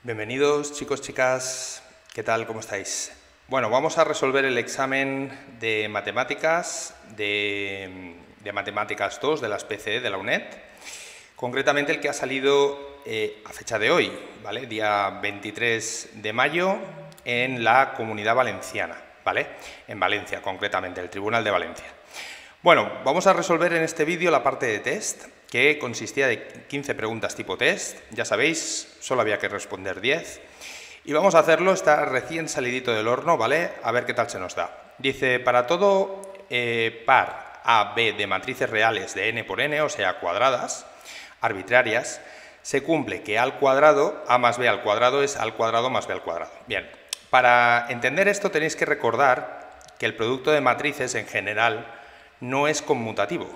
Bienvenidos chicos, chicas, ¿qué tal? ¿Cómo estáis? Bueno, vamos a resolver el examen de matemáticas, de matemáticas 2 de las PCE de la UNED, concretamente el que ha salido a fecha de hoy, ¿vale? Día 23 de mayo en la Comunidad Valenciana, ¿vale? En Valencia, concretamente, el Tribunal de Valencia. Bueno, vamos a resolver en este vídeo la parte de test, que consistía de 15 preguntas tipo test. Ya sabéis, solo había que responder 10. Y vamos a hacerlo, está recién salidito del horno, ¿vale? A ver qué tal se nos da. Dice, para todo par A, B de matrices reales de n por n, o sea, cuadradas, arbitrarias, se cumple que A al cuadrado, A más B al cuadrado es A al cuadrado más B al cuadrado. Bien, para entender esto tenéis que recordar que el producto de matrices en general no es conmutativo.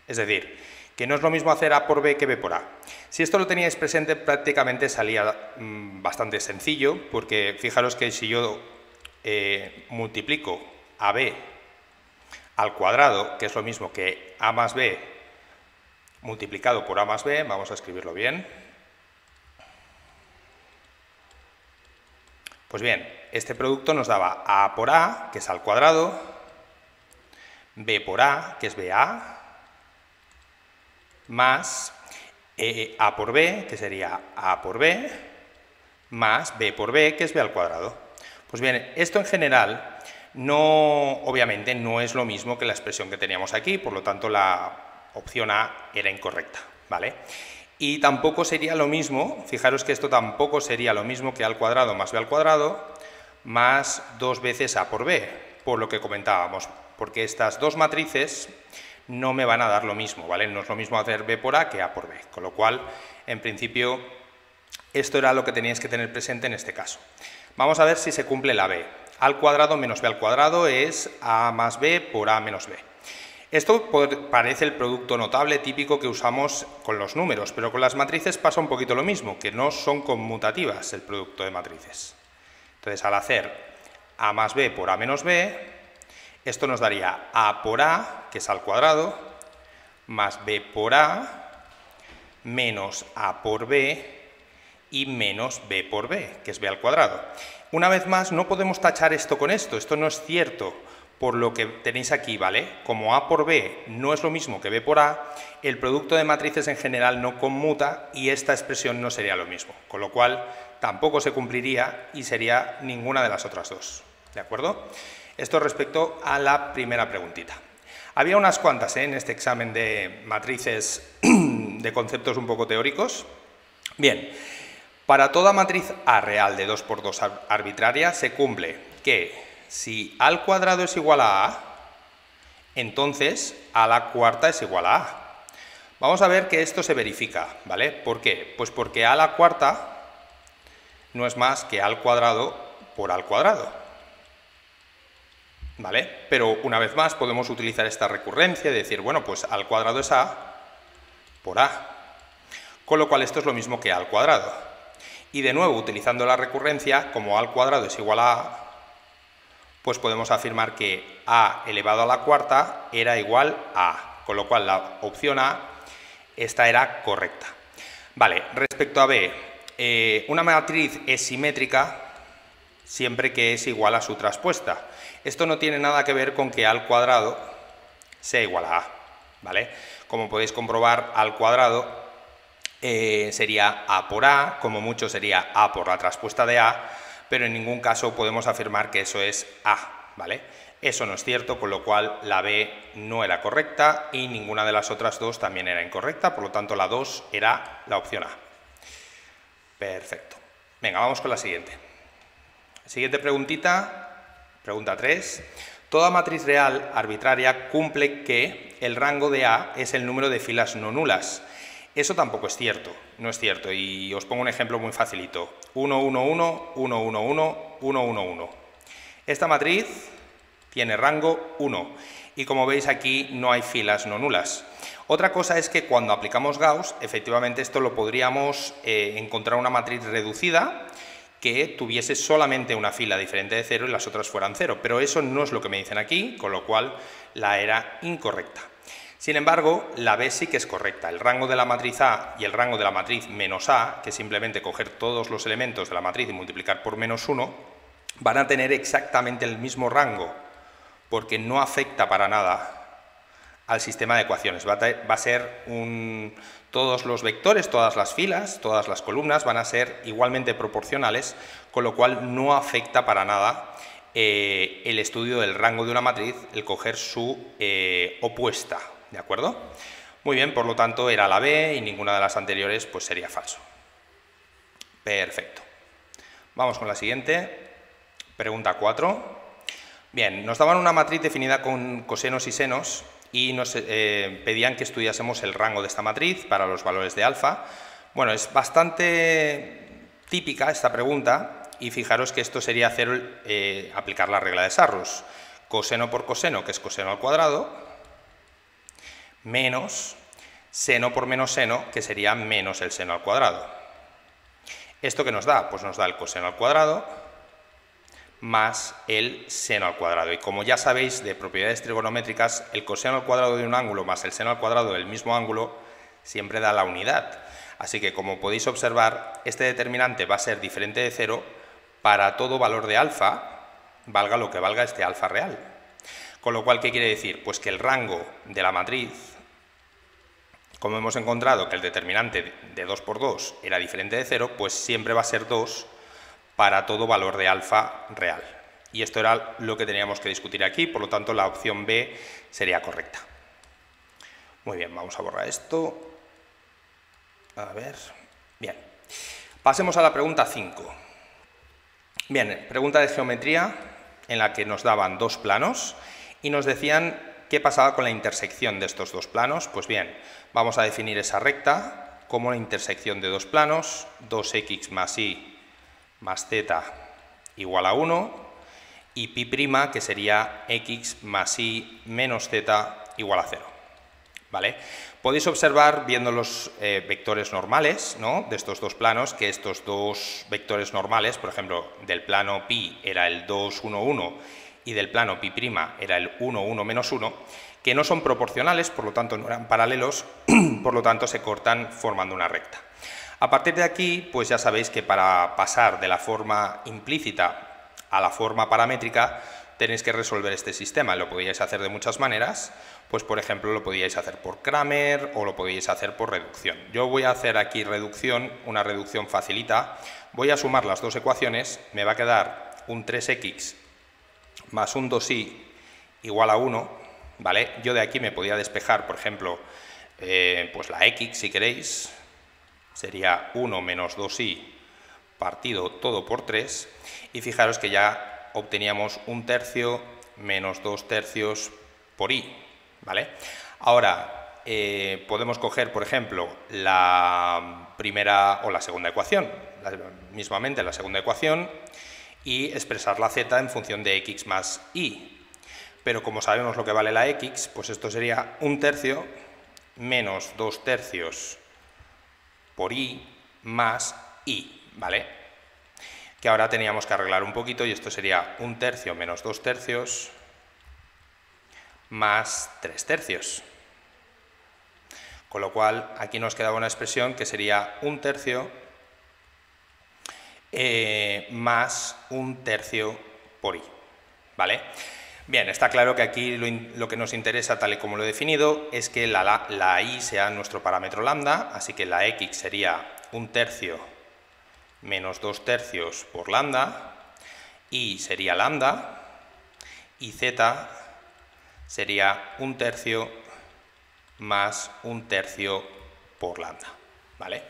Es decir, que no es lo mismo hacer A por B que B por A. Si esto lo teníais presente, prácticamente salía bastante sencillo, porque fijaros que si yo multiplico AB al cuadrado, que es lo mismo que A más B multiplicado por A más B, vamos a escribirlo bien. Pues bien, este producto nos daba A por A, que es A al cuadrado, B por A, que es BA, más A por B, que sería A por B, más B por B, que es B al cuadrado. Pues bien, esto en general obviamente no es lo mismo que la expresión que teníamos aquí, por lo tanto la opción A era incorrecta, ¿vale? Y tampoco sería lo mismo, fijaros que esto tampoco sería lo mismo que A al cuadrado más B al cuadrado, más 2 veces A por B, por lo que comentábamos, porque estas dos matrices no me van a dar lo mismo, ¿vale? No es lo mismo hacer B por A que A por B, con lo cual, en principio, esto era lo que teníais que tener presente en este caso. Vamos a ver si se cumple la B. A al cuadrado menos B al cuadrado es A más B por A menos B. Esto parece el producto notable típico que usamos con los números, pero con las matrices pasa un poquito lo mismo, que no son conmutativas el producto de matrices. Entonces, al hacer A más B por A menos B, esto nos daría A por A, que es A al cuadrado, más B por A, menos A por B y menos B por B, que es B al cuadrado. Una vez más, no podemos tachar esto con esto no es cierto por lo que tenéis aquí, ¿vale? Como A por B no es lo mismo que B por A, el producto de matrices en general no conmuta y esta expresión no sería lo mismo, con lo cual tampoco se cumpliría y sería ninguna de las otras dos, ¿de acuerdo? Esto respecto a la primera preguntita. Había unas cuantas en este examen de matrices de conceptos un poco teóricos. Bien, para toda matriz A real de 2 por 2 arbitraria se cumple que si A al cuadrado es igual a A, entonces A a la cuarta es igual a A. Vamos a ver que esto se verifica, ¿vale? ¿Por qué? Pues porque A a la cuarta no es más que A al cuadrado por A al cuadrado, ¿vale? Pero una vez más podemos utilizar esta recurrencia y decir, bueno, pues A al cuadrado es A por A, con lo cual esto es lo mismo que A al cuadrado. Y de nuevo, utilizando la recurrencia, como A al cuadrado es igual a A, pues podemos afirmar que A elevado a la cuarta era igual a A, con lo cual la opción A, esta era correcta. Vale, respecto a B, una matriz es simétrica siempre que es igual a su traspuesta. Esto no tiene nada que ver con que A al cuadrado sea igual a A, ¿vale? Como podéis comprobar, A al cuadrado sería A por A, como mucho sería A por la traspuesta de A, pero en ningún caso podemos afirmar que eso es A, ¿vale? Eso no es cierto, con lo cual la B no era correcta y ninguna de las otras dos también era incorrecta, por lo tanto la 2 era la opción A. Perfecto. Venga, vamos con la siguiente. Siguiente preguntita, pregunta 3. Toda matriz real arbitraria cumple que el rango de A es el número de filas no nulas. Eso tampoco es cierto, no es cierto, y os pongo un ejemplo muy facilito. 1, 1, 1, 1, 1, 1, 1, 1, 1. Esta matriz tiene rango 1, y como veis aquí no hay filas no nulas. Otra cosa es que cuando aplicamos Gauss, efectivamente esto lo podríamos encontrar una matriz reducida, que tuviese solamente una fila diferente de 0 y las otras fueran 0, pero eso no es lo que me dicen aquí, con lo cual la era incorrecta. Sin embargo, la B sí que es correcta. El rango de la matriz A y el rango de la matriz menos A, que es simplemente coger todos los elementos de la matriz y multiplicar por menos 1, van a tener exactamente el mismo rango, porque no afecta para nada al sistema de ecuaciones. Va a ser todos los vectores, todas las filas, todas las columnas van a ser igualmente proporcionales, con lo cual no afecta para nada el estudio del rango de una matriz, el coger su opuesta, ¿de acuerdo? Muy bien, por lo tanto era la B y ninguna de las anteriores pues sería falso. Perfecto. Vamos con la siguiente, pregunta 4. Bien, nos daban una matriz definida con cosenos y senos y nos pedían que estudiásemos el rango de esta matriz para los valores de alfa. Bueno, es bastante típica esta pregunta y fijaros que esto sería aplicar la regla de Sarrus. Coseno por coseno, que es coseno al cuadrado, menos seno por menos seno, que sería menos el seno al cuadrado. ¿Esto qué nos da? Pues nos da el coseno al cuadrado más el seno al cuadrado. Y como ya sabéis de propiedades trigonométricas, el coseno al cuadrado de un ángulo más el seno al cuadrado del mismo ángulo siempre da la unidad. Así que, como podéis observar, este determinante va a ser diferente de 0 para todo valor de alfa, valga lo que valga este alfa real. Con lo cual, ¿qué quiere decir? Pues que el rango de la matriz, como hemos encontrado que el determinante de 2 por 2 era diferente de 0, pues siempre va a ser 2 para todo valor de alfa real. Y esto era lo que teníamos que discutir aquí, por lo tanto la opción B sería correcta. Muy bien, vamos a borrar esto. A ver, bien. Pasemos a la pregunta 5. Bien, pregunta de geometría en la que nos daban dos planos y nos decían qué pasaba con la intersección de estos dos planos. Pues bien, vamos a definir esa recta como la intersección de dos planos, 2x más y más z igual a 1, y pi', que sería x más y menos z igual a 0. ¿Vale? Podéis observar, viendo los vectores normales, ¿no?, de estos dos planos, que estos dos vectores normales, por ejemplo, del plano pi era el 2, 1, 1, y del plano pi' era el 1, 1, menos 1, que no son proporcionales, por lo tanto no eran paralelos, por lo tanto se cortan formando una recta. A partir de aquí, pues ya sabéis que para pasar de la forma implícita a la forma paramétrica tenéis que resolver este sistema. Lo podíais hacer de muchas maneras, pues por ejemplo lo podíais hacer por Cramer o lo podíais hacer por reducción. Yo voy a hacer aquí reducción, una reducción facilita. Voy a sumar las dos ecuaciones, me va a quedar un 3x más un 2y igual a 1, ¿vale? Yo de aquí me podía despejar, por ejemplo, pues la x si queréis, sería 1 menos 2y partido todo por 3, y fijaros que ya obteníamos 1/3 menos 2/3 por y, ¿vale? Ahora, podemos coger, por ejemplo, la primera o la segunda ecuación, mismamente la segunda ecuación, y expresar la z en función de x más y. Pero como sabemos lo que vale la x, pues esto sería 1/3 menos 2/3 por y más y, ¿vale? Que ahora teníamos que arreglar un poquito y esto sería 1/3 menos 2/3 más 3/3. Con lo cual aquí nos quedaba una expresión que sería 1/3 más 1/3 por y, ¿vale? Bien, está claro que aquí lo que nos interesa, tal y como lo he definido, es que la y sea nuestro parámetro lambda, así que la x sería 1/3 menos 2/3 por lambda, y sería lambda, y z sería 1/3 más 1/3 por lambda, ¿vale?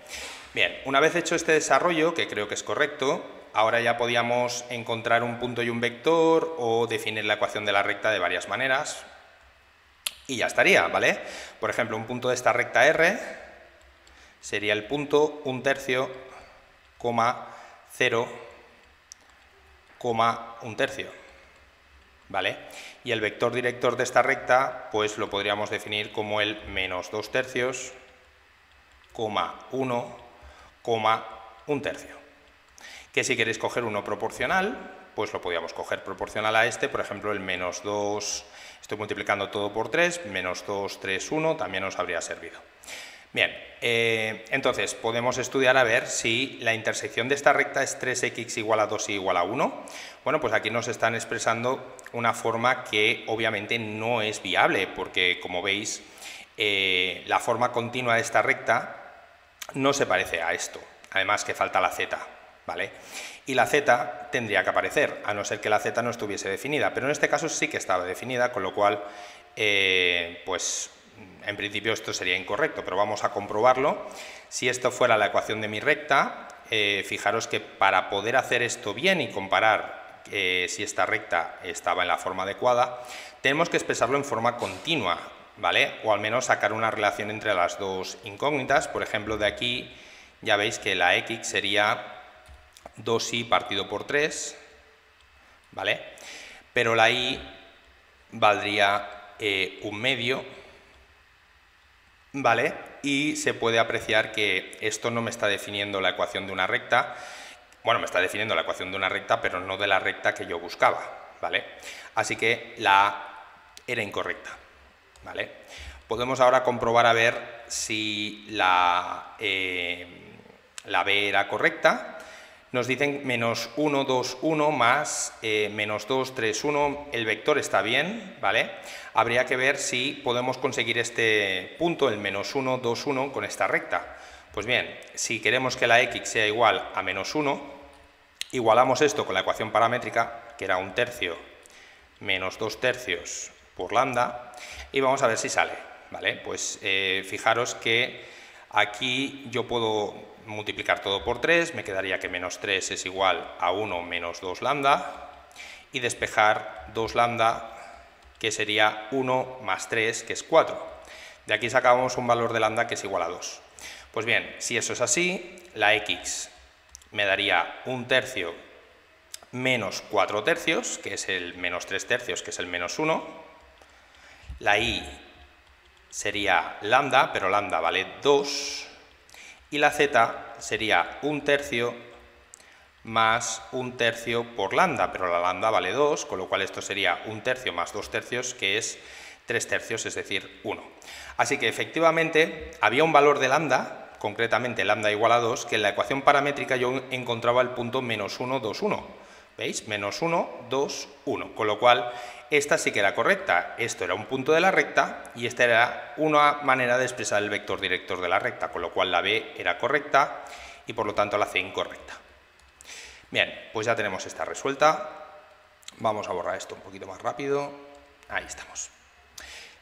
Bien, una vez hecho este desarrollo, que creo que es correcto, ahora ya podíamos encontrar un punto y un vector o definir la ecuación de la recta de varias maneras y ya estaría, ¿vale? Por ejemplo, un punto de esta recta R sería el punto 1/3, 0, 1/3, ¿vale? Y el vector director de esta recta, pues lo podríamos definir como el menos 2/3, 1, 1/3. Que si queréis coger uno proporcional, pues lo podíamos coger proporcional a este, por ejemplo, el menos 2, estoy multiplicando todo por 3, menos 2, 3, 1, también nos habría servido. Bien, entonces podemos estudiar a ver si la intersección de esta recta es 3x igual a 2y igual a 1. Bueno, pues aquí nos están expresando una forma que obviamente no es viable, porque como veis, la forma continua de esta recta no se parece a esto, además que falta la z, ¿vale? Y la z tendría que aparecer, a no ser que la z no estuviese definida, pero en este caso sí que estaba definida, con lo cual, pues en principio esto sería incorrecto, pero vamos a comprobarlo. Si esto fuera la ecuación de mi recta, fijaros que para poder hacer esto bien y comparar si esta recta estaba en la forma adecuada, tenemos que expresarlo en forma continua, ¿vale? O al menos sacar una relación entre las dos incógnitas. Por ejemplo, de aquí ya veis que la x sería 2y partido por 3, ¿vale? Pero la y valdría 1/2, ¿vale? Y se puede apreciar que esto no me está definiendo la ecuación de una recta, bueno, me está definiendo la ecuación de una recta, pero no de la recta que yo buscaba, ¿vale? Así que la A era incorrecta, ¿vale? Podemos ahora comprobar a ver si la B era correcta. Nos dicen menos 1, 2, 1 más menos 2, 3, 1, el vector está bien, ¿vale? Habría que ver si podemos conseguir este punto, el menos 1, 2, 1, con esta recta. Pues bien, si queremos que la x sea igual a menos 1, igualamos esto con la ecuación paramétrica, que era 1/3 menos 2/3 por lambda, y vamos a ver si sale, ¿vale? Pues fijaros que aquí yo puedo multiplicar todo por 3, me quedaría que menos 3 es igual a 1 menos 2 lambda, y despejar 2 lambda, que sería 1 más 3, que es 4. De aquí sacamos un valor de lambda que es igual a 2. Pues bien, si eso es así, la x me daría 1/3 menos 4/3, que es el menos 3/3, que es el menos 1. La y sería lambda, pero lambda vale 2. Y la z sería 1/3 más 1/3 por lambda, pero la lambda vale 2, con lo cual esto sería 1/3 más 2/3, que es 3/3, es decir, 1. Así que efectivamente había un valor de lambda, concretamente lambda igual a 2, que en la ecuación paramétrica yo encontraba el punto menos 1, 2, 1. ¿Veis? Menos 1, 2, 1. Con lo cual, esta sí que era correcta. Esto era un punto de la recta y esta era una manera de expresar el vector director de la recta, con lo cual la B era correcta y por lo tanto la C incorrecta. Bien, pues ya tenemos esta resuelta. Vamos a borrar esto un poquito más rápido. Ahí estamos.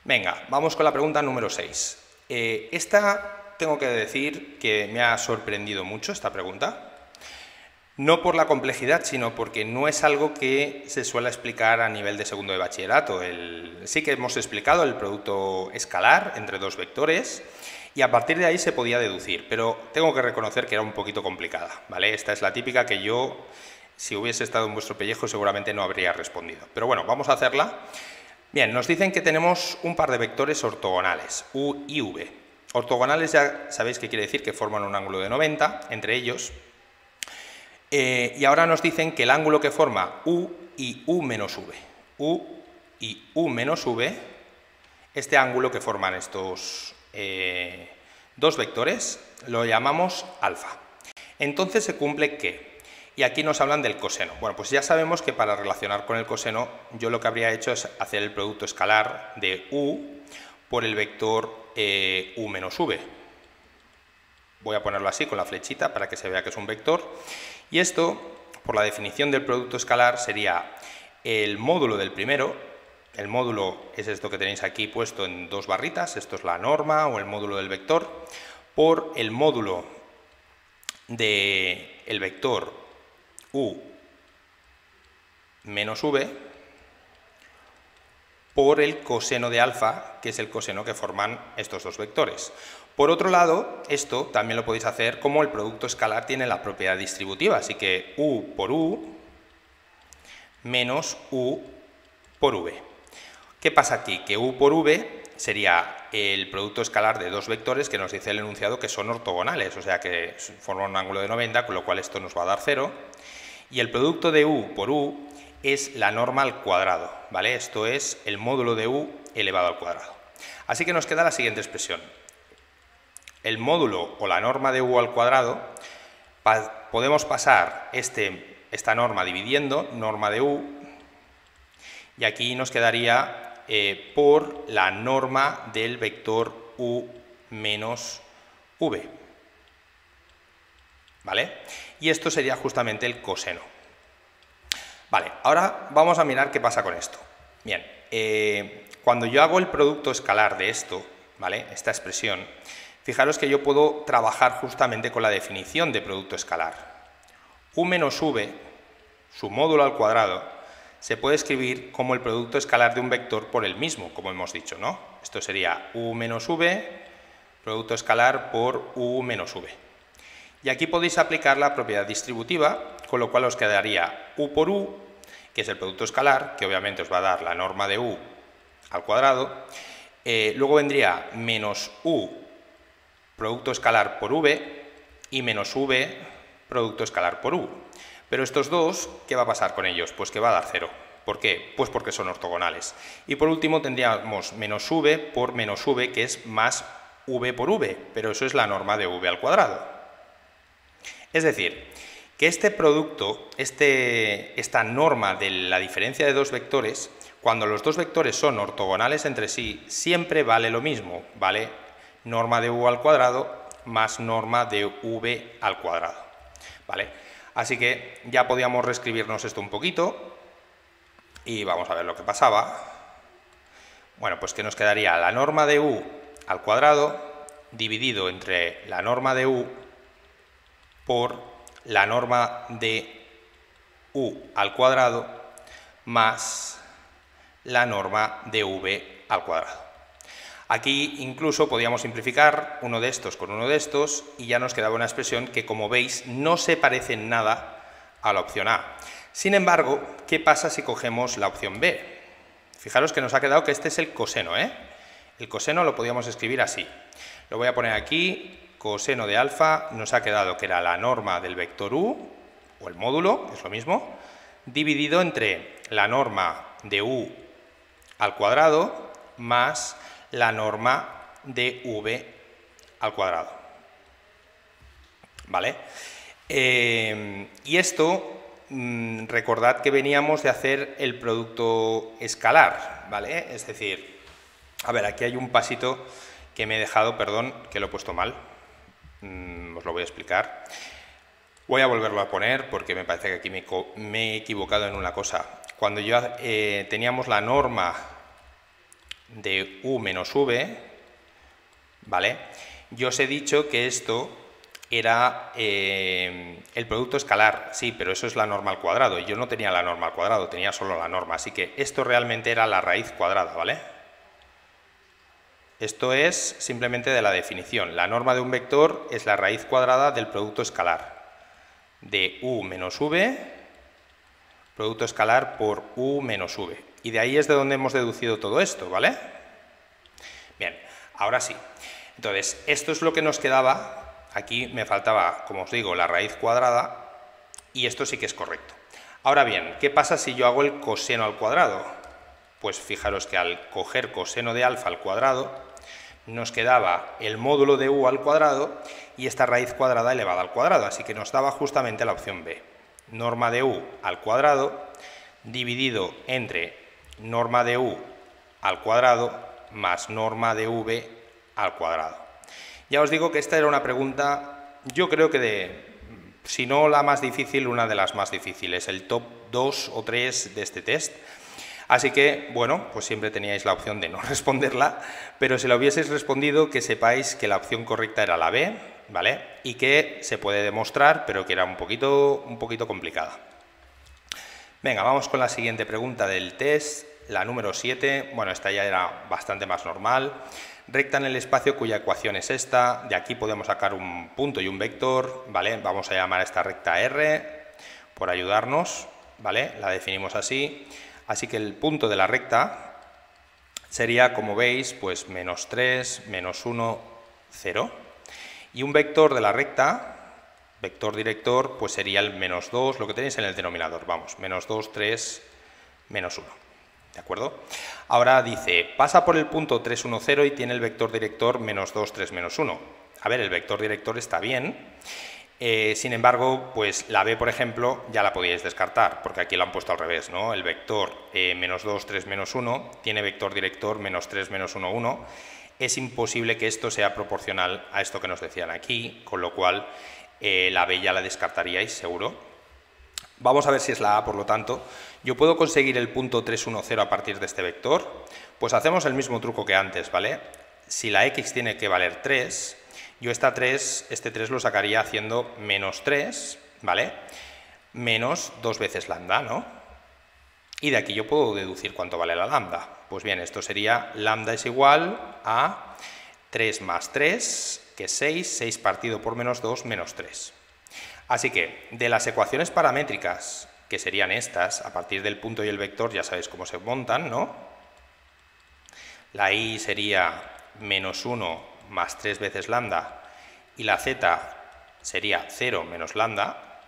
Venga, vamos con la pregunta número 6. Esta tengo que decir que me ha sorprendido mucho, esta pregunta. No por la complejidad, sino porque no es algo que se suele explicar a nivel de segundo de bachillerato. Sí que hemos explicado el producto escalar entre dos vectores y a partir de ahí se podía deducir, pero tengo que reconocer que era un poquito complicada, ¿vale? Esta es la típica que yo, si hubiese estado en vuestro pellejo, seguramente no habría respondido. Pero bueno, vamos a hacerla. Bien, nos dicen que tenemos un par de vectores ortogonales, u y v. Ortogonales ya sabéis que quiere decir que forman un ángulo de 90 entre ellos. Y ahora nos dicen que el ángulo que forma u y u menos v. U y u menos v, este ángulo que forman estos dos vectores, lo llamamos alfa. Entonces se cumple ¿qué? Y aquí nos hablan del coseno. Bueno, pues ya sabemos que para relacionar con el coseno, yo lo que habría hecho es hacer el producto escalar de u por el vector u menos v. Voy a ponerlo así con la flechita para que se vea que es un vector. Y esto, por la definición del producto escalar, sería el módulo del primero. El módulo es esto que tenéis aquí puesto en dos barritas, esto es la norma o el módulo del vector, por el módulo del vector u menos v, por el coseno de alfa, que es el coseno que forman estos dos vectores. Por otro lado, esto también lo podéis hacer como el producto escalar tiene la propiedad distributiva, así que u por u menos u por v. ¿Qué pasa aquí? Que u por v sería el producto escalar de dos vectores que nos dice el enunciado que son ortogonales, o sea que forman un ángulo de 90, con lo cual esto nos va a dar 0. Y el producto de u por u es la norma al cuadrado, ¿vale? Esto es el módulo de u elevado al cuadrado. Así que nos queda la siguiente expresión. El módulo o la norma de u al cuadrado, podemos pasar esta norma dividiendo, norma de u, y aquí nos quedaría por la norma del vector u menos v, ¿vale? Y esto sería justamente el coseno. Vale, ahora vamos a mirar qué pasa con esto. Bien, cuando yo hago el producto escalar de esto, ¿vale? Esta expresión, fijaros que yo puedo trabajar justamente con la definición de producto escalar. U menos v, su módulo al cuadrado, se puede escribir como el producto escalar de un vector por el mismo, como hemos dicho, ¿no? Esto sería u menos v, producto escalar por u menos v. Y aquí podéis aplicar la propiedad distributiva, con lo cual os quedaría u por u, que es el producto escalar, que obviamente os va a dar la norma de u al cuadrado. Luego vendría menos u, producto escalar por v, y menos v, producto escalar por u. Pero estos dos, ¿qué va a pasar con ellos? Pues que va a dar 0. ¿Por qué? Pues porque son ortogonales. Y por último tendríamos menos v por menos v, que es más v por v, pero eso es la norma de v al cuadrado. Es decir, que este producto, esta norma de la diferencia de dos vectores, cuando los dos vectores son ortogonales entre sí, siempre vale lo mismo, vale norma de u al cuadrado más norma de v al cuadrado, ¿vale? Así que ya podíamos reescribirnos esto un poquito y vamos a ver lo que pasaba. Bueno, pues que nos quedaría la norma de u al cuadrado dividido entre la norma de u por la norma de u al cuadrado más la norma de v al cuadrado. Aquí incluso podíamos simplificar uno de estos con uno de estos y ya nos quedaba una expresión que, como veis, no se parece en nada a la opción A. Sin embargo, ¿qué pasa si cogemos la opción B? Fijaros que nos ha quedado que este es el coseno, ¿eh? El coseno lo podíamos escribir así. Lo voy a poner aquí. Coseno de alfa nos ha quedado que era la norma del vector u, o el módulo, es lo mismo, dividido entre la norma de u al cuadrado más la norma de v al cuadrado. ¿Vale? Y esto, recordad que veníamos de hacer el producto escalar, ¿vale? Es decir, a ver, aquí hay un pasito que me he dejado, perdón, que lo he puesto mal. Os lo voy a explicar. Voy a volverlo a poner porque me parece que aquí me he equivocado en una cosa. Cuando yo teníamos la norma de u menos v, ¿vale? Yo os he dicho que esto era el producto escalar, sí, pero eso es la norma al cuadrado. Yo no tenía la norma al cuadrado, tenía solo la norma, así que esto realmente era la raíz cuadrada, ¿vale? Esto es simplemente de la definición. La norma de un vector es la raíz cuadrada del producto escalar de u menos v, producto escalar por u menos v. Y de ahí es de donde hemos deducido todo esto, ¿vale? Bien, ahora sí. Entonces, esto es lo que nos quedaba. Aquí me faltaba, como os digo, la raíz cuadrada y esto sí que es correcto. Ahora bien, ¿qué pasa si yo hago el coseno al cuadrado? Pues fijaros que al coger coseno de alfa al cuadrado nos quedaba el módulo de u al cuadrado y esta raíz cuadrada elevada al cuadrado, así que nos daba justamente la opción B. Norma de u al cuadrado dividido entre norma de u al cuadrado más norma de v al cuadrado. Ya os digo que esta era una pregunta, yo creo que si no la más difícil, una de las más difíciles, el top 2 o 3 de este test. Así que, bueno, pues siempre teníais la opción de no responderla, pero si la hubieseis respondido, que sepáis que la opción correcta era la B, ¿vale? Y que se puede demostrar, pero que era un poquito complicada. Venga, vamos con la siguiente pregunta del test, la número 7. Bueno, esta ya era bastante más normal. Recta en el espacio cuya ecuación es esta. De aquí podemos sacar un punto y un vector, ¿vale? Vamos a llamar a esta recta R, por ayudarnos, ¿vale? La definimos así. Así que el punto de la recta sería, como veis, pues -3, -1, 0. Y un vector de la recta vector director, pues sería el menos 2, lo que tenéis en el denominador, vamos, menos 2, 3, menos 1. ¿De acuerdo? Ahora dice, pasa por el punto 3, 1, 0 y tiene el vector director menos 2, 3, menos 1. A ver, el vector director está bien, sin embargo, pues la B, por ejemplo, ya la podíais descartar, porque aquí lo han puesto al revés, ¿no? El vector menos 2, 3, menos 1 tiene vector director menos 3, menos 1, 1. Es imposible que esto sea proporcional a esto que nos decían aquí, con lo cual la B ya la descartaríais, seguro. Vamos a ver si es la A, por lo tanto. Yo puedo conseguir el punto 3, 1, 0 a partir de este vector. Pues hacemos el mismo truco que antes, ¿vale? Si la X tiene que valer 3, yo este 3 lo sacaría haciendo menos 3, ¿vale? Menos 2 veces lambda, ¿no? Y de aquí yo puedo deducir cuánto vale la lambda. Pues bien, esto sería lambda es igual a 3 más 3, que es 6, 6 partido por menos 2, menos 3. Así que, de las ecuaciones paramétricas, que serían estas, a partir del punto y el vector, ya sabéis cómo se montan, ¿no? La y sería menos 1 más 3 veces lambda, y la z sería 0 menos lambda.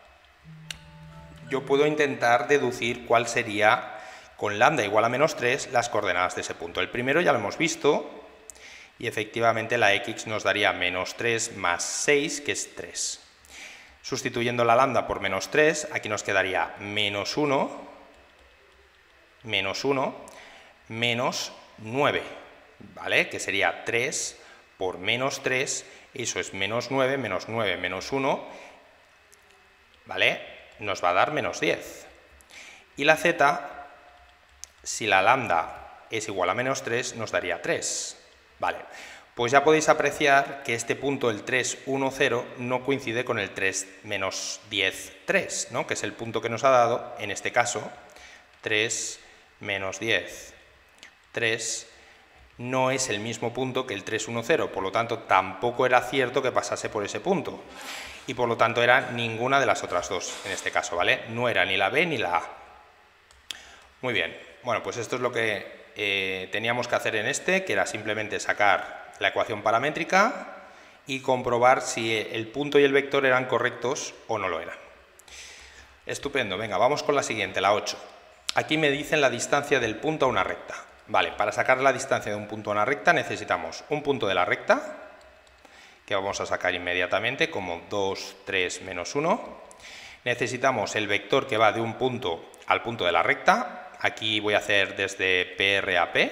Yo puedo intentar deducir cuál sería, con lambda igual a menos 3, las coordenadas de ese punto. El primero ya lo hemos visto, y efectivamente la x nos daría menos 3 más 6, que es 3. Sustituyendo la lambda por menos 3, aquí nos quedaría menos 1, menos 9, ¿vale? Que sería 3 por menos 3, eso es menos 9, menos 1, ¿vale? Nos va a dar menos 10. Y la z, si la lambda es igual a menos 3, nos daría 3, ¿vale? Pues ya podéis apreciar que este punto, el 3, 1, 0, no coincide con el 3, menos 10, 3, ¿no? Que es el punto que nos ha dado, en este caso, 3, menos 10, 3, no es el mismo punto que el 3, 1, 0, por lo tanto, tampoco era cierto que pasase por ese punto. Y por lo tanto era ninguna de las otras dos, en este caso, ¿vale? No era ni la B ni la A. Muy bien, bueno, pues esto es lo que teníamos que hacer en este, que era simplemente sacar la ecuación paramétrica y comprobar si el punto y el vector eran correctos o no lo eran. Estupendo, venga, vamos con la siguiente, la 8. Aquí me dicen la distancia del punto a una recta. Vale, para sacar la distancia de un punto a una recta necesitamos un punto de la recta, que vamos a sacar inmediatamente como 2, 3, menos 1. Necesitamos el vector que va de un punto al punto de la recta. Aquí voy a hacer desde PR a P.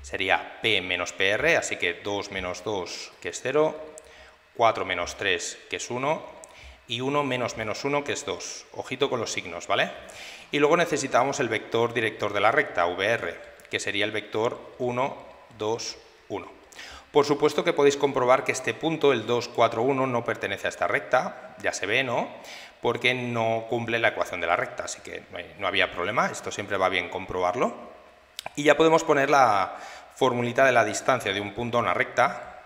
Sería P menos PR, así que 2 menos 2, que es 0, 4 menos 3, que es 1, y 1 menos menos 1, que es 2. Ojito con los signos, ¿vale? Y luego necesitamos el vector director de la recta, VR, que sería el vector 1, 2, 1. Por supuesto que podéis comprobar que este punto, el 2, 4, 1, no pertenece a esta recta, ya se ve, ¿no? Porque no cumple la ecuación de la recta, así que no había problema, esto siempre va bien comprobarlo. Y ya podemos poner la formulita de la distancia de un punto a una recta,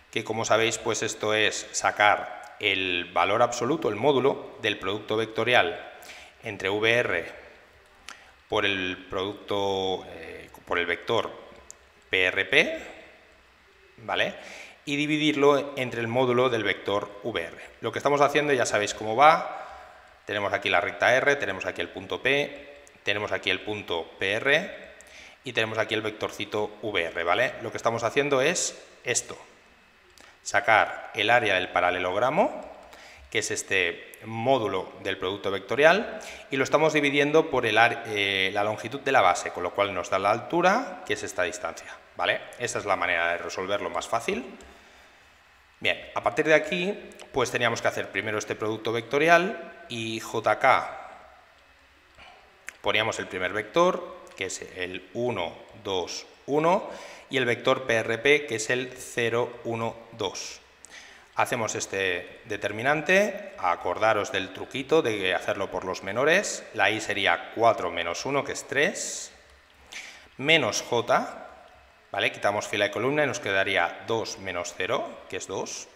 que como sabéis, pues esto es sacar el valor absoluto, el módulo, del producto vectorial entre VR por el producto, por el vector PRP, ¿vale? Y dividirlo entre el módulo del vector VR. Lo que estamos haciendo ya sabéis cómo va. Tenemos aquí la recta R, tenemos aquí el punto P, tenemos aquí el punto PR y tenemos aquí el vectorcito VR, ¿vale? Lo que estamos haciendo es esto, sacar el área del paralelogramo, que es este módulo del producto vectorial, y lo estamos dividiendo por la longitud de la base, con lo cual nos da la altura, que es esta distancia, ¿vale? Esta es la manera de resolverlo más fácil. Bien, a partir de aquí, pues teníamos que hacer primero este producto vectorial y JK poníamos el primer vector, que es el 1, 2, 1, y el vector PRP, que es el 0, 1, 2. Hacemos este determinante, acordaros del truquito de hacerlo por los menores, la i sería 4 menos 1, que es 3, menos j, ¿vale? Quitamos fila y columna y nos quedaría 2 menos 0, que es 2,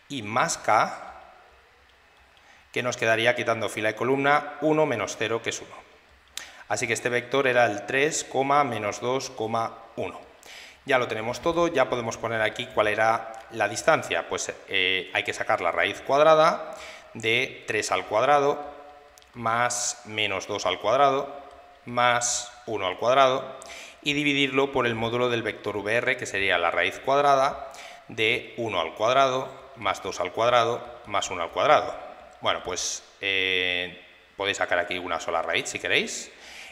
y más k, que nos quedaría quitando fila y columna 1 menos 0, que es 1. Así que este vector era el 3, menos 2, 1. Ya lo tenemos todo, ya podemos poner aquí cuál era la distancia? Pues hay que sacar la raíz cuadrada de 3 al cuadrado más menos 2 al cuadrado más 1 al cuadrado y dividirlo por el módulo del vector VR, que sería la raíz cuadrada de 1 al cuadrado más 2 al cuadrado más 1 al cuadrado. Bueno, pues podéis sacar aquí una sola raíz si queréis.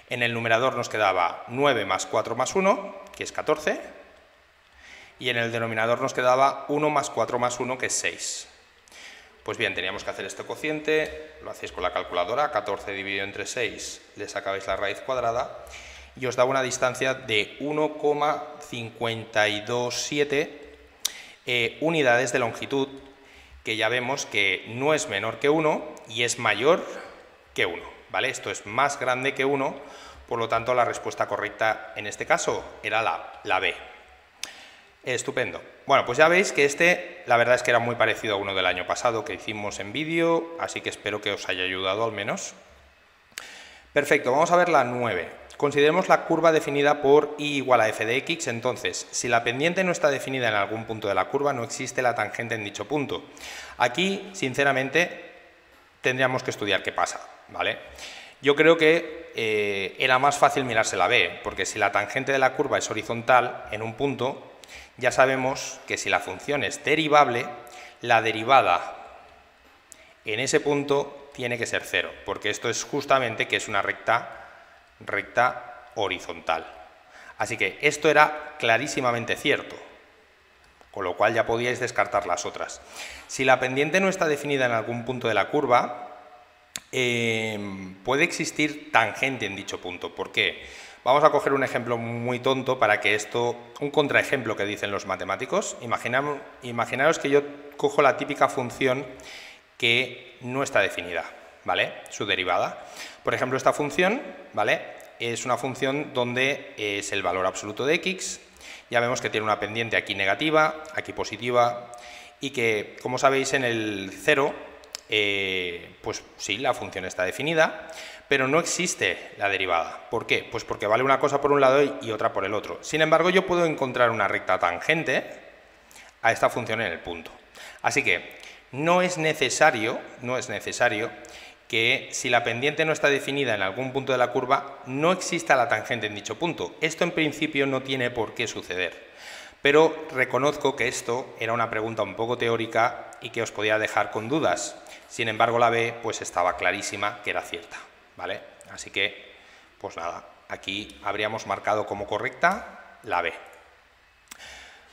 En el numerador nos quedaba 9 más 4 más 1, que es 14, y en el denominador nos quedaba 1 más 4 más 1, que es 6. Pues bien, teníamos que hacer este cociente, lo hacéis con la calculadora, 14 dividido entre 6, le sacabais la raíz cuadrada, y os daba una distancia de 1,527 unidades de longitud, que ya vemos que no es menor que 1 y es mayor que 1, ¿vale? Esto es más grande que 1, por lo tanto la respuesta correcta en este caso era la B. Estupendo. Bueno, pues ya veis que la verdad es que era muy parecido a uno del año pasado que hicimos en vídeo, así que espero que os haya ayudado al menos. Perfecto, vamos a ver la 9. Consideremos la curva definida por y igual a f de x, entonces, si la pendiente no está definida en algún punto de la curva, no existe la tangente en dicho punto. Aquí, sinceramente, tendríamos que estudiar qué pasa, ¿vale? Yo creo que era más fácil mirarse la B, porque si la tangente de la curva es horizontal en un punto, ya sabemos que si la función es derivable, la derivada en ese punto tiene que ser 0, porque esto es justamente que es una recta horizontal. Así que esto era clarísimamente cierto, con lo cual ya podíais descartar las otras. Si la pendiente no está definida en algún punto de la curva, puede existir tangente en dicho punto. ¿Por qué? Vamos a coger un ejemplo muy tonto para que un contraejemplo que dicen los matemáticos. Imaginaros que yo cojo la típica función que no está definida, ¿vale? Su derivada. Por ejemplo, esta función, ¿vale? Es una función donde es el valor absoluto de x. Ya vemos que tiene una pendiente aquí negativa, aquí positiva, y que, como sabéis, en el 0, pues sí, la función está definida, pero no existe la derivada. ¿Por qué? Pues porque vale una cosa por un lado y otra por el otro. Sin embargo, yo puedo encontrar una recta tangente a esta función en el punto. Así que no es necesario que si la pendiente no está definida en algún punto de la curva, no exista la tangente en dicho punto. Esto en principio no tiene por qué suceder, pero reconozco que esto era una pregunta un poco teórica y que os podía dejar con dudas. Sin embargo, la B pues estaba clarísima que era cierta, ¿vale? Así que, pues nada, aquí habríamos marcado como correcta la B.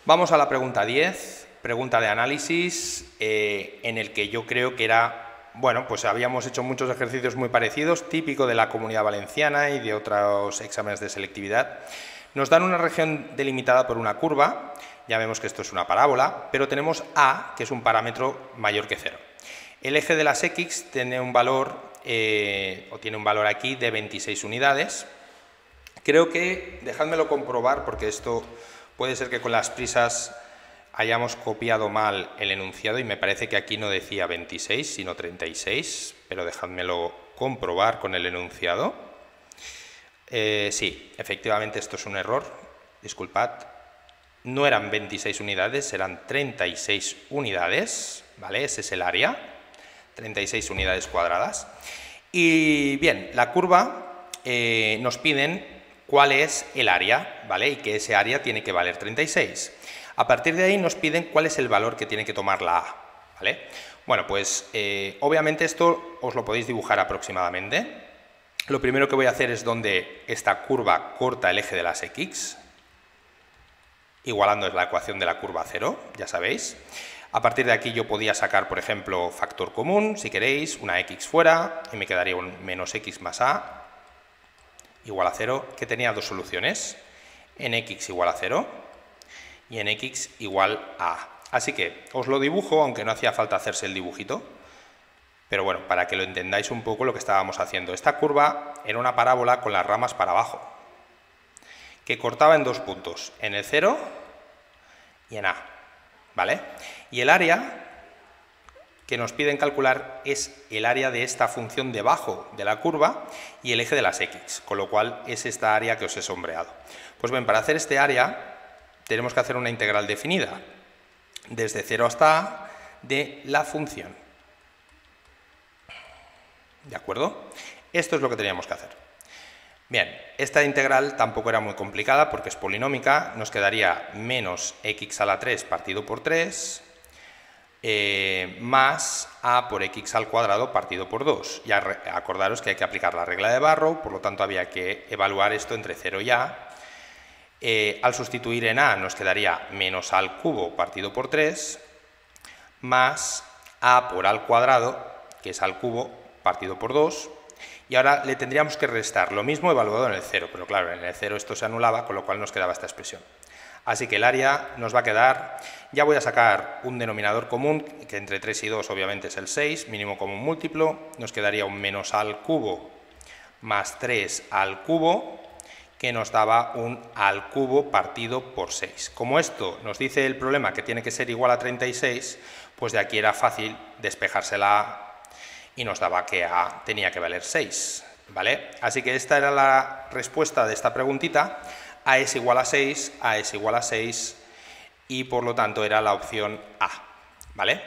Vamos a la pregunta 10, pregunta de análisis, en el que yo creo que era... Bueno, pues habíamos hecho muchos ejercicios muy parecidos, típico de la Comunidad Valenciana y de otros exámenes de selectividad. Nos dan una región delimitada por una curva, ya vemos que esto es una parábola, pero tenemos A, que es un parámetro mayor que 0. El eje de las X tiene un valor, aquí de 26 unidades. Creo que, dejádmelo comprobar, porque esto puede ser que con las prisas hayamos copiado mal el enunciado y me parece que aquí no decía 26, sino 36, pero dejádmelo comprobar con el enunciado. Sí, efectivamente esto es un error, disculpad, no eran 26 unidades, eran 36 unidades, ¿vale? Ese es el área, 36 unidades cuadradas. Y bien, la curva nos piden cuál es el área, ¿vale? Y que ese área tiene que valer 36. A partir de ahí nos piden cuál es el valor que tiene que tomar la A, ¿vale? Bueno, pues obviamente esto os lo podéis dibujar aproximadamente. Lo primero que voy a hacer es donde esta curva corta el eje de las X, igualando la ecuación de la curva 0, ya sabéis. A partir de aquí yo podía sacar, por ejemplo, factor común, si queréis, una X fuera, y me quedaría un menos X más A igual a 0, que tenía dos soluciones, en X igual a 0, y en x igual a A. Así que os lo dibujo, aunque no hacía falta hacerse el dibujito, pero bueno, para que lo entendáis un poco lo que estábamos haciendo. Esta curva era una parábola con las ramas para abajo, que cortaba en dos puntos, en el 0 y en A, ¿vale? Y el área que nos piden calcular es el área de esta función debajo de la curva y el eje de las X, con lo cual es esta área que os he sombreado. Pues bien, para hacer este área tenemos que hacer una integral definida. desde 0 hasta a de la función. ¿De acuerdo? Esto es lo que teníamos que hacer. Bien, esta integral tampoco era muy complicada porque es polinómica, nos quedaría menos x a la 3 partido por 3 más a por x al cuadrado partido por 2. Ya acordaros que hay que aplicar la regla de Barrow, por lo tanto había que evaluar esto entre 0 y a. Al sustituir en a nos quedaría menos a al cubo partido por 3 más a por al cuadrado, que es al cubo partido por 2. Y ahora le tendríamos que restar lo mismo evaluado en el 0, pero claro, en el 0 esto se anulaba, con lo cual nos quedaba esta expresión. Así que el área nos va a quedar, ya voy a sacar un denominador común, que entre 3 y 2 obviamente es el 6, mínimo común múltiplo, nos quedaría un menos al cubo más 3 al cubo, que nos daba un al cubo partido por 6. Como esto nos dice el problema que tiene que ser igual a 36, pues de aquí era fácil despejarse la a y nos daba que a tenía que valer 6, ¿vale? Así que esta era la respuesta de esta preguntita. A es igual a 6, a es igual a 6 y por lo tanto era la opción A, ¿vale?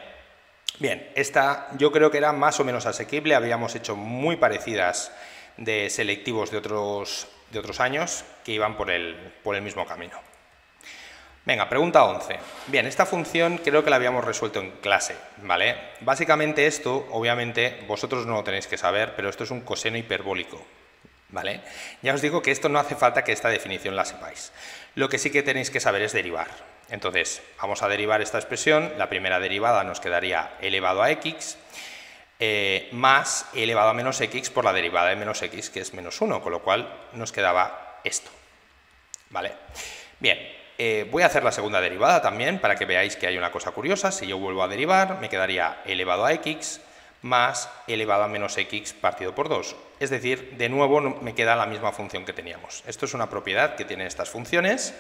Bien, esta yo creo que era más o menos asequible, habíamos hecho muy parecidas de selectivos de otros años que iban por el mismo camino. Venga, pregunta 11. Bien, esta función creo que la habíamos resuelto en clase, ¿vale? Básicamente esto, obviamente, vosotros no lo tenéis que saber, pero esto es un coseno hiperbólico, ¿vale? Ya os digo que esto no hace falta que esta definición la sepáis. Lo que sí que tenéis que saber es derivar. Entonces, vamos a derivar esta expresión. La primera derivada nos quedaría elevado a x más elevado a menos x por la derivada de menos x, que es menos 1, con lo cual nos quedaba esto, ¿vale? Bien. Voy a hacer la segunda derivada también para que veáis que hay una cosa curiosa. Si yo vuelvo a derivar, me quedaría elevado a x más elevado a menos x partido por 2. Es decir, de nuevo me queda la misma función que teníamos. Esto es una propiedad que tienen estas funciones.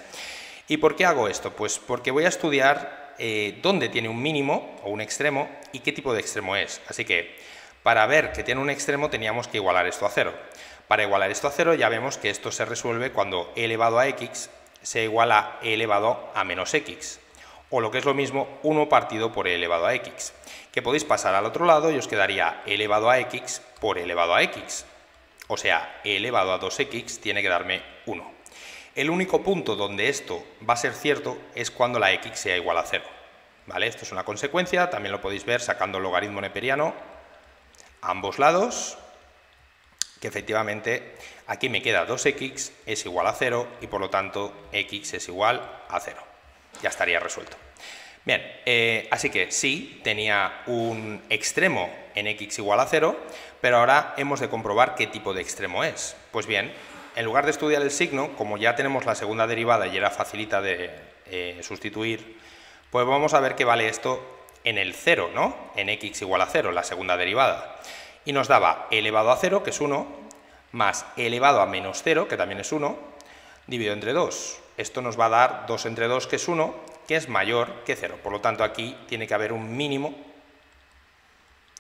¿Y por qué hago esto? Pues porque voy a estudiar dónde tiene un mínimo o un extremo y qué tipo de extremo es. Así que para ver que tiene un extremo teníamos que igualar esto a 0. Para igualar esto a 0 ya vemos que esto se resuelve cuando e elevado a x se iguala a e elevado a menos x, o lo que es lo mismo, 1 partido por e elevado a x, que podéis pasar al otro lado y os quedaría e elevado a x por e elevado a x, o sea, e elevado a 2x tiene que darme 1. El único punto donde esto va a ser cierto es cuando la x sea igual a 0, ¿vale? Esto es una consecuencia, también lo podéis ver sacando el logaritmo neperiano a ambos lados, que efectivamente aquí me queda 2x es igual a 0 y por lo tanto x es igual a 0. Ya estaría resuelto. Bien, así que sí, tenía un extremo en x igual a 0, pero ahora hemos de comprobar qué tipo de extremo es. Pues bien, en lugar de estudiar el signo, como ya tenemos la segunda derivada y era facilita de sustituir, pues vamos a ver qué vale esto en el 0, ¿no? En x igual a 0, la segunda derivada. Y nos daba e elevado a 0, que es 1, más e elevado a menos 0, que también es 1, dividido entre 2. Esto nos va a dar 2 entre 2, que es 1, que es mayor que 0. Por lo tanto, aquí tiene que haber un mínimo.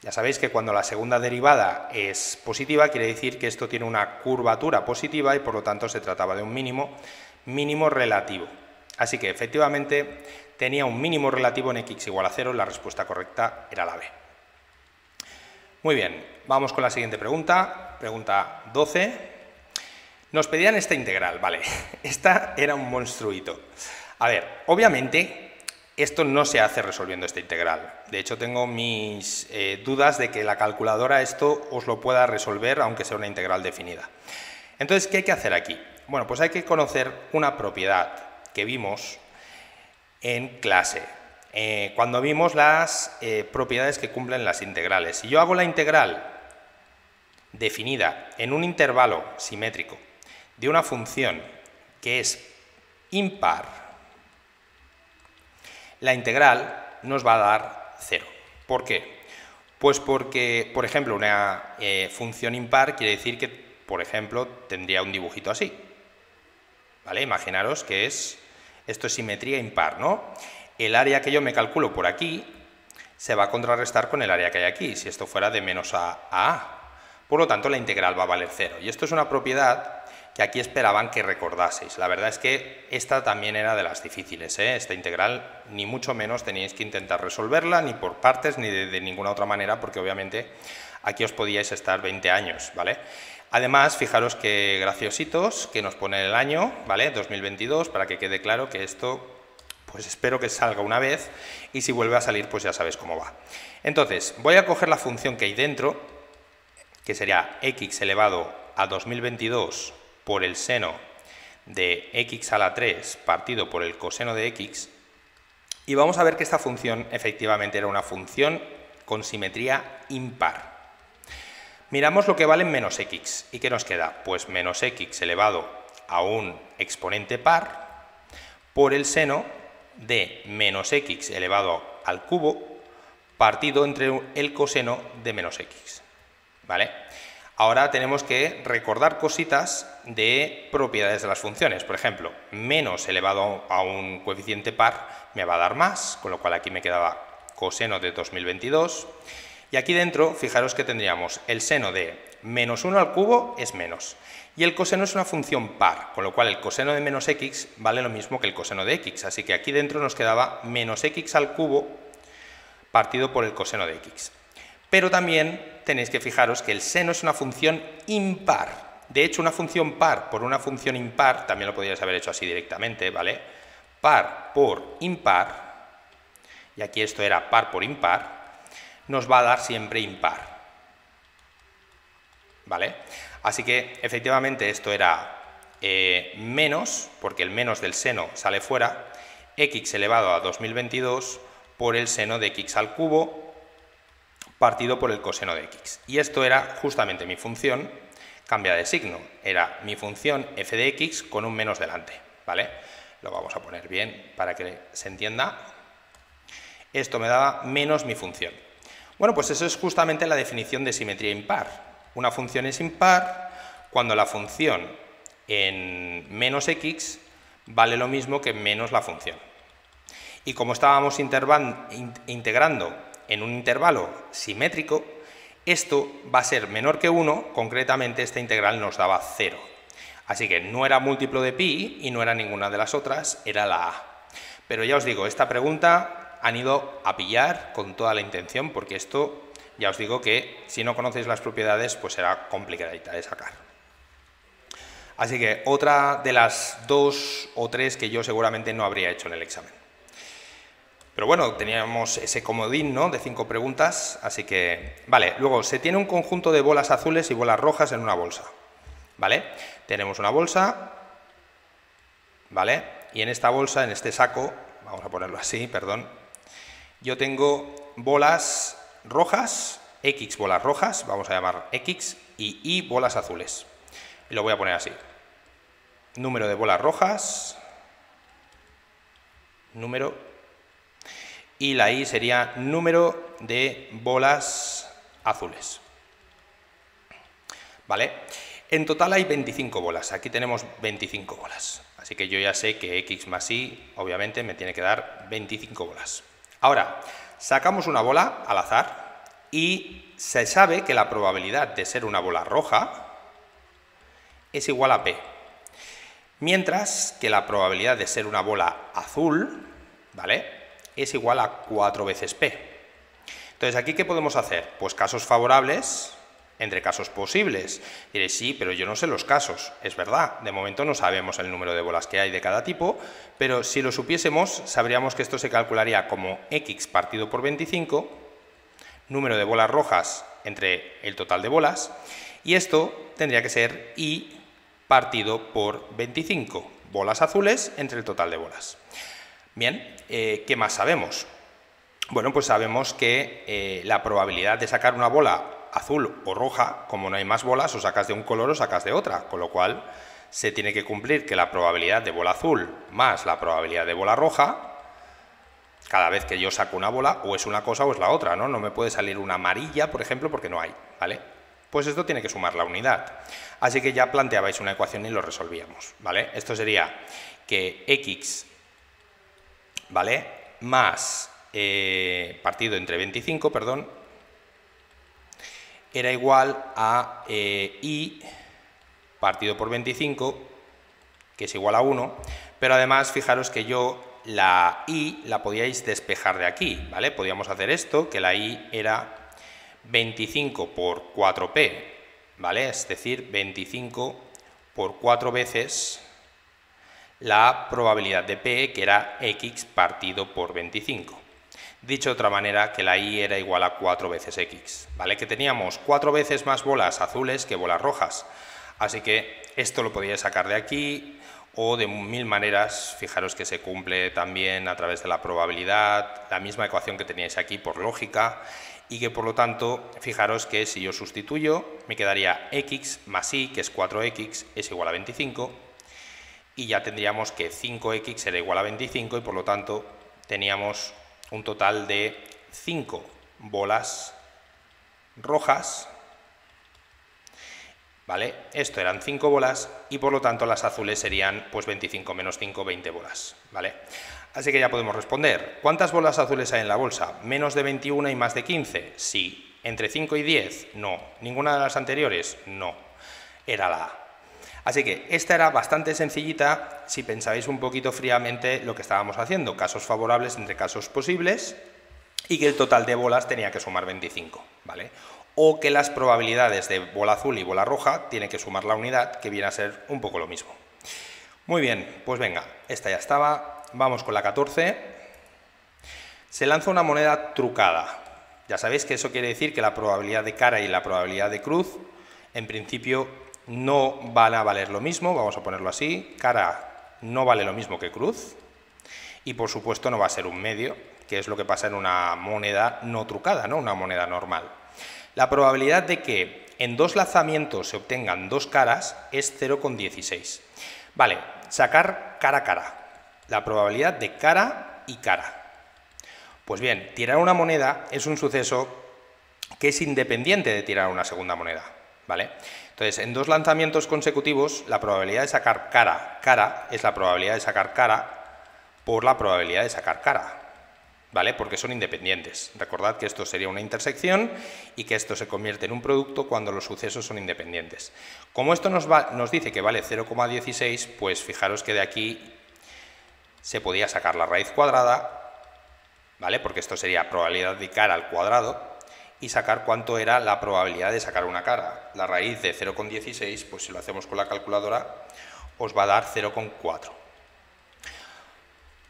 Ya sabéis que cuando la segunda derivada es positiva, quiere decir que esto tiene una curvatura positiva y por lo tanto se trataba de un mínimo relativo. Así que efectivamente tenía un mínimo relativo en x igual a 0, la respuesta correcta era la B. Muy bien, vamos con la siguiente pregunta, pregunta 12. Nos pedían esta integral, vale, esta era un monstruito. A ver, obviamente esto no se hace resolviendo esta integral. De hecho, tengo mis dudas de que la calculadora esto os lo pueda resolver, aunque sea una integral definida. Entonces, ¿qué hay que hacer aquí? Bueno, pues hay que conocer una propiedad que vimos en clase. Cuando vimos las propiedades que cumplen las integrales. Si yo hago la integral definida en un intervalo simétrico de una función que es impar, la integral nos va a dar 0. ¿Por qué? Pues porque, por ejemplo, una función impar quiere decir que, por ejemplo, tendría un dibujito así, ¿vale? Imaginaros que esto es simetría impar, ¿no? El área que yo me calculo por aquí se va a contrarrestar con el área que hay aquí, si esto fuera de menos a. Por lo tanto, la integral va a valer 0. Y esto es una propiedad que y aquí esperaban que recordaseis. La verdad es que esta también era de las difíciles, esta integral, ni mucho menos teníais que intentar resolverla, ni por partes, ni de ninguna otra manera, porque obviamente aquí os podíais estar 20 años, ¿vale? Además, fijaros que graciositos, que nos pone el año, ¿vale? 2022, para que quede claro que esto, pues espero que salga una vez, y si vuelve a salir, pues ya sabéis cómo va. Entonces, voy a coger la función que hay dentro, que sería x elevado a 2022 por el seno de x a la 3 partido por el coseno de x, y vamos a ver que esta función efectivamente era una función con simetría impar. Miramos lo que vale menos x, ¿y qué nos queda? Pues menos x elevado a un exponente par por el seno de menos x elevado al cubo partido entre el coseno de menos x, ¿vale? Ahora tenemos que recordar cositas de propiedades de las funciones. Por ejemplo, menos elevado a un coeficiente par me va a dar más, con lo cual aquí me quedaba coseno de 2022. Y aquí dentro, fijaros que tendríamos el seno de menos 1 al cubo es menos. Y el coseno es una función par, con lo cual el coseno de menos x vale lo mismo que el coseno de x. Así que aquí dentro nos quedaba menos x al cubo partido por el coseno de x. Pero también tenéis que fijaros que el seno es una función impar. De hecho, una función par por una función impar, también lo podríais haber hecho así directamente, ¿vale? Par por impar, y aquí esto era par por impar, nos va a dar siempre impar, ¿vale? Así que efectivamente esto era menos, porque el menos del seno sale fuera, x elevado a 2022 por el seno de x al cubo partido por el coseno de x. Y esto era justamente mi función, cambia de signo, era mi función f de x con un menos delante, ¿vale? Lo vamos a poner bien para que se entienda. Esto me daba menos mi función. Bueno, pues eso es justamente la definición de simetría impar. Una función es impar cuando la función en menos x vale lo mismo que menos la función. Y como estábamos integrando en un intervalo simétrico, esto va a ser menor que 1, concretamente esta integral nos daba 0. Así que no era múltiplo de pi y no era ninguna de las otras, era la a. Pero ya os digo, esta pregunta han ido a pillar con toda la intención, porque esto, ya os digo que si no conocéis las propiedades, pues será complicadita de sacar. Así que otra de las 2 o 3 que yo seguramente no habría hecho en el examen. Pero bueno, teníamos ese comodín, ¿no?, de 5 preguntas, así que... Vale, luego, se tiene un conjunto de bolas azules y bolas rojas en una bolsa, ¿vale? Tenemos una bolsa, ¿vale? Y en esta bolsa, en este saco, vamos a ponerlo así, perdón, yo tengo bolas rojas, x bolas rojas, vamos a llamar x, y y bolas azules. Y lo voy a poner así. Número de bolas rojas, número, y la y sería número de bolas azules. ¿Vale? En total hay 25 bolas, aquí tenemos 25 bolas. Así que yo ya sé que x más y, obviamente, me tiene que dar 25 bolas. Ahora, sacamos una bola al azar y se sabe que la probabilidad de ser una bola roja es igual a p, mientras que la probabilidad de ser una bola azul, ¿vale?, es igual a 4 veces p. Entonces, ¿aquí qué podemos hacer? Pues casos favorables entre casos posibles. Diréis, sí, pero yo no sé los casos. Es verdad, de momento no sabemos el número de bolas que hay de cada tipo, pero si lo supiésemos, sabríamos que esto se calcularía como x partido por 25, número de bolas rojas entre el total de bolas, y esto tendría que ser y partido por 25, bolas azules entre el total de bolas. Bien, ¿qué más sabemos? Bueno, pues sabemos que la probabilidad de sacar una bola azul o roja, como no hay más bolas, o sacas de un color o sacas de otra, con lo cual se tiene que cumplir que la probabilidad de bola azul más la probabilidad de bola roja, cada vez que yo saco una bola, o es una cosa o es la otra, ¿no? No me puede salir una amarilla, por ejemplo, porque no hay, ¿vale? Pues esto tiene que sumar la unidad. Así que ya planteabais una ecuación y lo resolvíamos, ¿vale? Esto sería que x, ¿vale?, más partido entre 25, perdón, era igual a y partido por 25, que es igual a 1, pero además fijaros que yo la y la podíais despejar de aquí, ¿vale? Podíamos hacer esto, que la y era 25 por 4p, ¿vale? Es decir, 25 por 4 veces la probabilidad de p, que era x partido por 25. Dicho de otra manera, que la y era igual a 4 veces x, ¿vale? Que teníamos 4 veces más bolas azules que bolas rojas, así que esto lo podíais sacar de aquí, o de mil maneras. Fijaros que se cumple también a través de la probabilidad, la misma ecuación que teníais aquí por lógica, y que por lo tanto, fijaros que si yo sustituyo, me quedaría x más y, que es 4x, es igual a 25, y ya tendríamos que 5x era igual a 25, y por lo tanto teníamos un total de 5 bolas rojas, ¿vale? Esto eran 5 bolas y por lo tanto las azules serían pues 25 menos 5, 20 bolas, ¿vale? Así que ya podemos responder. ¿Cuántas bolas azules hay en la bolsa? ¿Menos de 21 y más de 15? Sí. ¿Entre 5 y 10? No. ¿Ninguna de las anteriores? No. Era la A. Así que esta era bastante sencillita si pensáis un poquito fríamente lo que estábamos haciendo, casos favorables entre casos posibles, y que el total de bolas tenía que sumar 25, ¿vale? O que las probabilidades de bola azul y bola roja tienen que sumar la unidad, que viene a ser un poco lo mismo. Muy bien, pues venga, esta ya estaba. Vamos con la 14. Se lanza una moneda trucada. Ya sabéis que eso quiere decir que la probabilidad de cara y la probabilidad de cruz, en principio, no van a valer lo mismo. Vamos a ponerlo así. Cara no vale lo mismo que cruz. Y por supuesto no va a ser un medio, que es lo que pasa en una moneda no trucada, ¿no? Una moneda normal. La probabilidad de que en dos lanzamientos se obtengan dos caras es 0,16. Vale, sacar cara a cara. La probabilidad de cara y cara. Pues bien, tirar una moneda es un suceso que es independiente de tirar una segunda moneda, ¿vale? Entonces, en dos lanzamientos consecutivos, la probabilidad de sacar cara es la probabilidad de sacar cara por la probabilidad de sacar cara, ¿vale? Porque son independientes. Recordad que esto sería una intersección y que esto se convierte en un producto cuando los sucesos son independientes. Como esto nos dice que vale 0,16, pues fijaros que de aquí se podía sacar la raíz cuadrada, ¿vale? Porque esto sería probabilidad de cara al cuadrado, y sacar cuánto era la probabilidad de sacar una cara. La raíz de 0,16, pues si lo hacemos con la calculadora, os va a dar 0,4.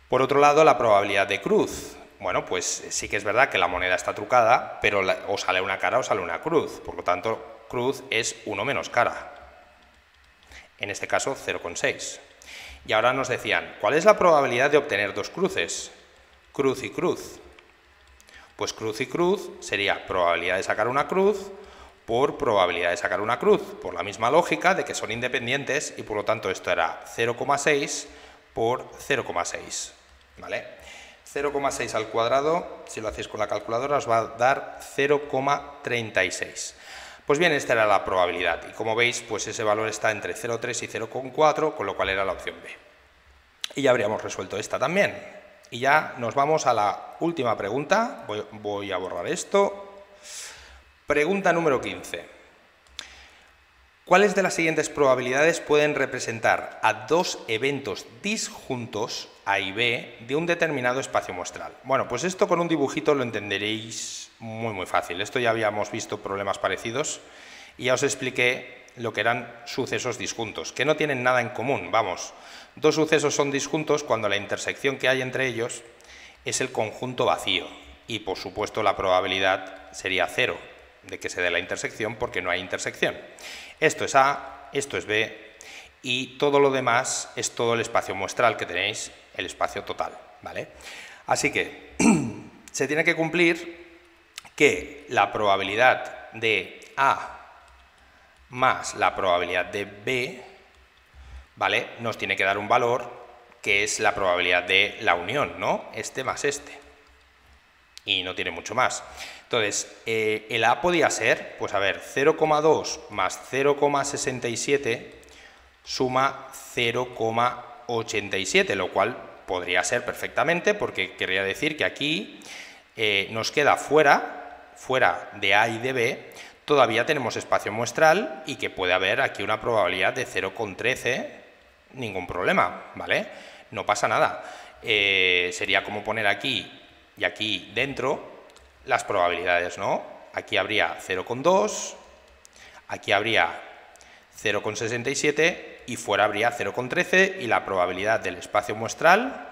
Por otro lado, la probabilidad de cruz. Bueno, pues sí que es verdad que la moneda está trucada, pero o sale una cara o sale una cruz. Por lo tanto, cruz es 1 menos cara. En este caso, 0,6. Y ahora nos decían, ¿cuál es la probabilidad de obtener dos cruces? Cruz y cruz. Pues cruz y cruz sería probabilidad de sacar una cruz por probabilidad de sacar una cruz, por la misma lógica de que son independientes, y por lo tanto esto era 0,6 por 0,6, ¿vale? 0,6 al cuadrado, si lo hacéis con la calculadora, os va a dar 0,36. Pues bien, esta era la probabilidad, y como veis, pues ese valor está entre 0,3 y 0,4, con lo cual era la opción B. Y ya habríamos resuelto esta también. Y ya nos vamos a la última pregunta. Voy a borrar esto. Pregunta número 15. ¿Cuáles de las siguientes probabilidades pueden representar a dos eventos disjuntos, A y B, de un determinado espacio muestral? Bueno, pues esto con un dibujito lo entenderéis muy fácil. Esto ya habíamos visto problemas parecidos y ya os expliqué lo que eran sucesos disjuntos, que no tienen nada en común, vamos. Dos sucesos son disjuntos cuando la intersección que hay entre ellos es el conjunto vacío, y por supuesto la probabilidad sería 0 de que se dé la intersección porque no hay intersección. Esto es A, esto es B, y todo lo demás es todo el espacio muestral que tenéis, el espacio total, ¿vale? Así que se tiene que cumplir que la probabilidad de A más la probabilidad de B, ¿vale?, nos tiene que dar un valor que es la probabilidad de la unión, ¿no? Este más este. Y no tiene mucho más. Entonces, el A podía ser, pues a ver, 0,2 más 0,67 suma 0,87, lo cual podría ser perfectamente, porque querría decir que aquí nos queda fuera de A y de B todavía tenemos espacio muestral y que puede haber aquí una probabilidad de 0,13, ningún problema, ¿vale? No pasa nada. Sería como poner aquí y aquí dentro las probabilidades, ¿no? Aquí habría 0,2, aquí habría 0,67 y fuera habría 0,13 y la probabilidad del espacio muestral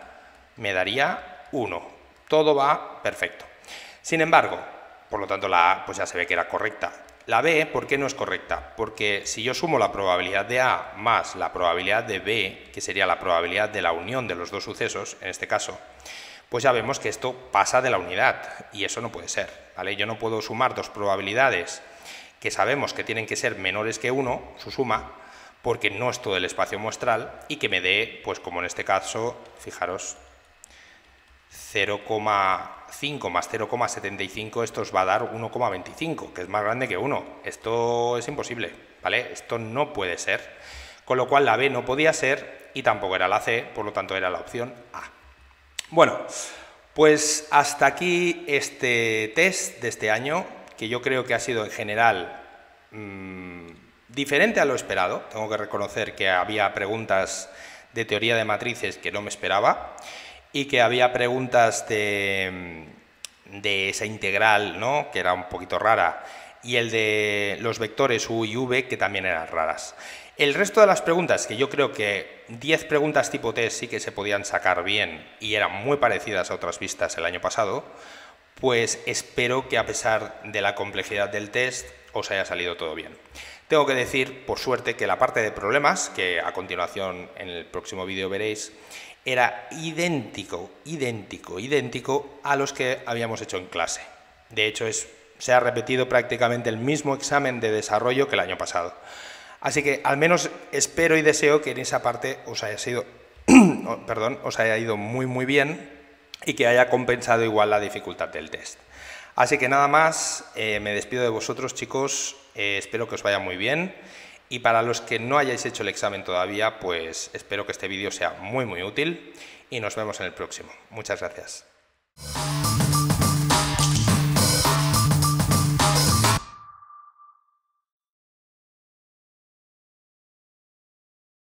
me daría 1. Todo va perfecto. Sin embargo, por lo tanto la A pues ya se ve que era correcta. La B, ¿por qué no es correcta? Porque si yo sumo la probabilidad de A más la probabilidad de B, que sería la probabilidad de la unión de los dos sucesos, en este caso, pues ya vemos que esto pasa de la unidad y eso no puede ser, ¿vale? Yo no puedo sumar dos probabilidades que sabemos que tienen que ser menores que 1, su suma, porque no es todo el espacio muestral y que me dé, pues como en este caso, fijaros, 0,5 más 0,75, esto os va a dar 1,25, que es más grande que 1. Esto es imposible, ¿vale? Esto no puede ser. Con lo cual la B no podía ser y tampoco era la C, por lo tanto era la opción A. Bueno, pues hasta aquí este test de este año, que yo creo que ha sido en general diferente a lo esperado. Tengo que reconocer que había preguntas de teoría de matrices que no me esperaba y que había preguntas de esa integral, ¿no?, que era un poquito rara, y el de los vectores U y V, que también eran raras. El resto de las preguntas, que yo creo que 10 preguntas tipo test sí que se podían sacar bien y eran muy parecidas a otras vistas el año pasado, pues espero que a pesar de la complejidad del test os haya salido todo bien. Tengo que decir, por suerte, que la parte de problemas, que a continuación en el próximo vídeo veréis, era idéntico a los que habíamos hecho en clase. De hecho, se ha repetido prácticamente el mismo examen de desarrollo que el año pasado. Así que al menos espero y deseo que en esa parte os haya ido muy bien y que haya compensado igual la dificultad del test. Así que nada más, me despido de vosotros, chicos, espero que os vaya muy bien. Y para los que no hayáis hecho el examen todavía, pues espero que este vídeo sea muy útil y nos vemos en el próximo. Muchas gracias.